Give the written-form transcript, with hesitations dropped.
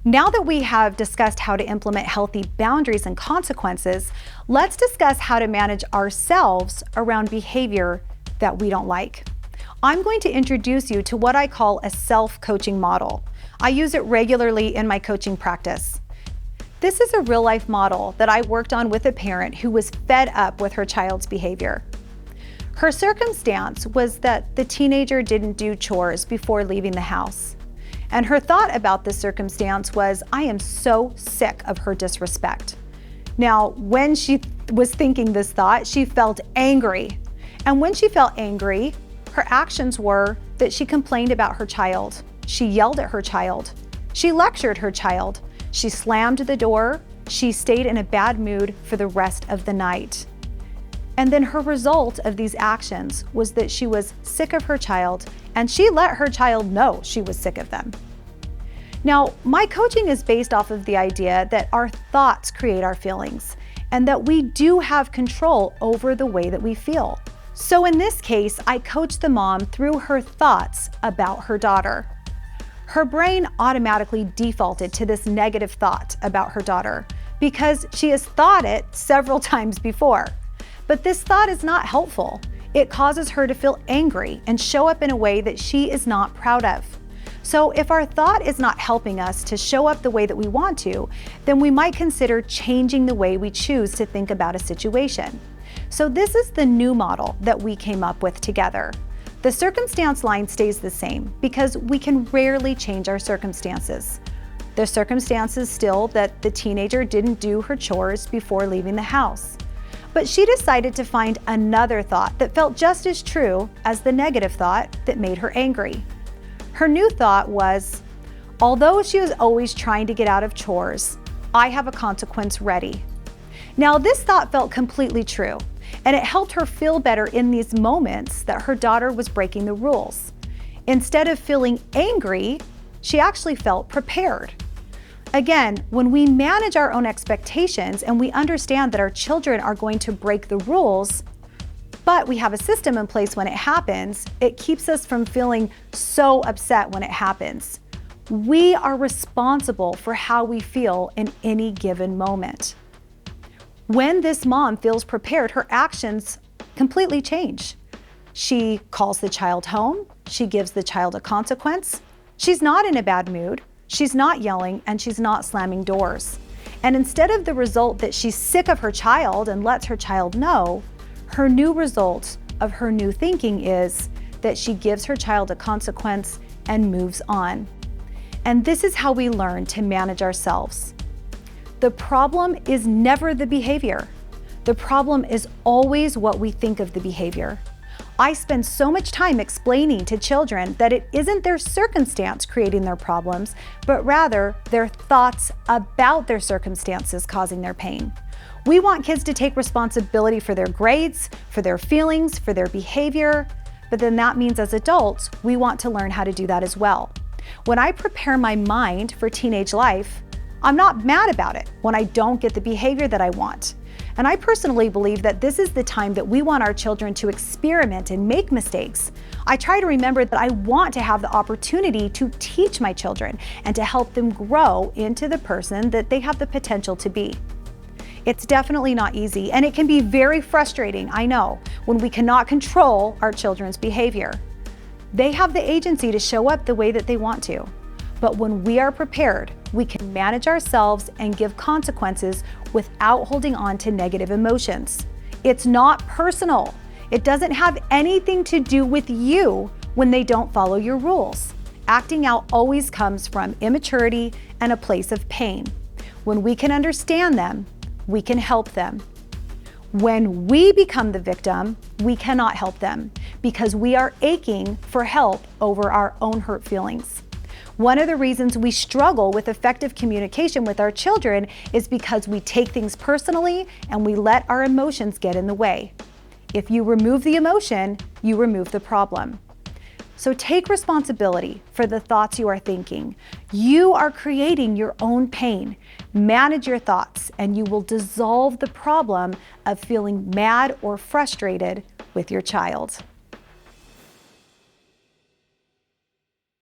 Now that we have discussed how to implement healthy boundaries and consequences, let's discuss how to manage ourselves around behavior that we don't like. I'm going to introduce you to what I call a self-coaching model. I use it regularly in my coaching practice. This is a real-life model that I worked on with a parent who was fed up with her child's behavior. Her circumstance was that the teenager didn't do chores before leaving the house. And her thought about this circumstance was, I am so sick of her disrespect. Now, when she was thinking this thought, she felt angry. And when she felt angry, her actions were that she complained about her child. She yelled at her child. She lectured her child. She slammed the door. She stayed in a bad mood for the rest of the night. And then her result of these actions was that she was sick of her child, and she let her child know she was sick of them. Now, my coaching is based off of the idea that our thoughts create our feelings, and that we do have control over the way that we feel. So in this case, I coached the mom through her thoughts about her daughter. Her brain automatically defaulted to this negative thought about her daughter because she has thought it several times before. But this thought is not helpful. It causes her to feel angry and show up in a way that she is not proud of. So if our thought is not helping us to show up the way that we want to, then we might consider changing the way we choose to think about a situation. So this is the new model that we came up with together. The circumstance line stays the same because we can rarely change our circumstances. The circumstance is still that the teenager didn't do her chores before leaving the house. But she decided to find another thought that felt just as true as the negative thought that made her angry. Her new thought was, although she was always trying to get out of chores, I have a consequence ready. Now this thought felt completely true, and it helped her feel better in these moments that her daughter was breaking the rules. Instead of feeling angry, she actually felt prepared. Again, when we manage our own expectations and we understand that our children are going to break the rules, but we have a system in place when it happens, it keeps us from feeling so upset when it happens. We are responsible for how we feel in any given moment. When this mom feels prepared, her actions completely change. She calls the child home. She gives the child a consequence. She's not in a bad mood. She's not yelling, and she's not slamming doors. And instead of the result that she's sick of her child and lets her child know, her new result of her new thinking is that she gives her child a consequence and moves on. And this is how we learn to manage ourselves. The problem is never the behavior. The problem is always what we think of the behavior. I spend so much time explaining to children that it isn't their circumstance creating their problems, but rather their thoughts about their circumstances causing their pain. We want kids to take responsibility for their grades, for their feelings, for their behavior, but then that means as adults, we want to learn how to do that as well. When I prepare my mind for teenage life, I'm not mad about it when I don't get the behavior that I want. And I personally believe that this is the time that we want our children to experiment and make mistakes. I try to remember that I want to have the opportunity to teach my children and to help them grow into the person that they have the potential to be. It's definitely not easy, and it can be very frustrating, I know, when we cannot control our children's behavior. They have the agency to show up the way that they want to. But when we are prepared, we can manage ourselves and give consequences without holding on to negative emotions. It's not personal. It doesn't have anything to do with you when they don't follow your rules. Acting out always comes from immaturity and a place of pain. When we can understand them, we can help them. When we become the victim, we cannot help them because we are aching for help over our own hurt feelings. One of the reasons we struggle with effective communication with our children is because we take things personally and we let our emotions get in the way. If you remove the emotion, you remove the problem. So take responsibility for the thoughts you are thinking. You are creating your own pain. Manage your thoughts and you will dissolve the problem of feeling mad or frustrated with your child.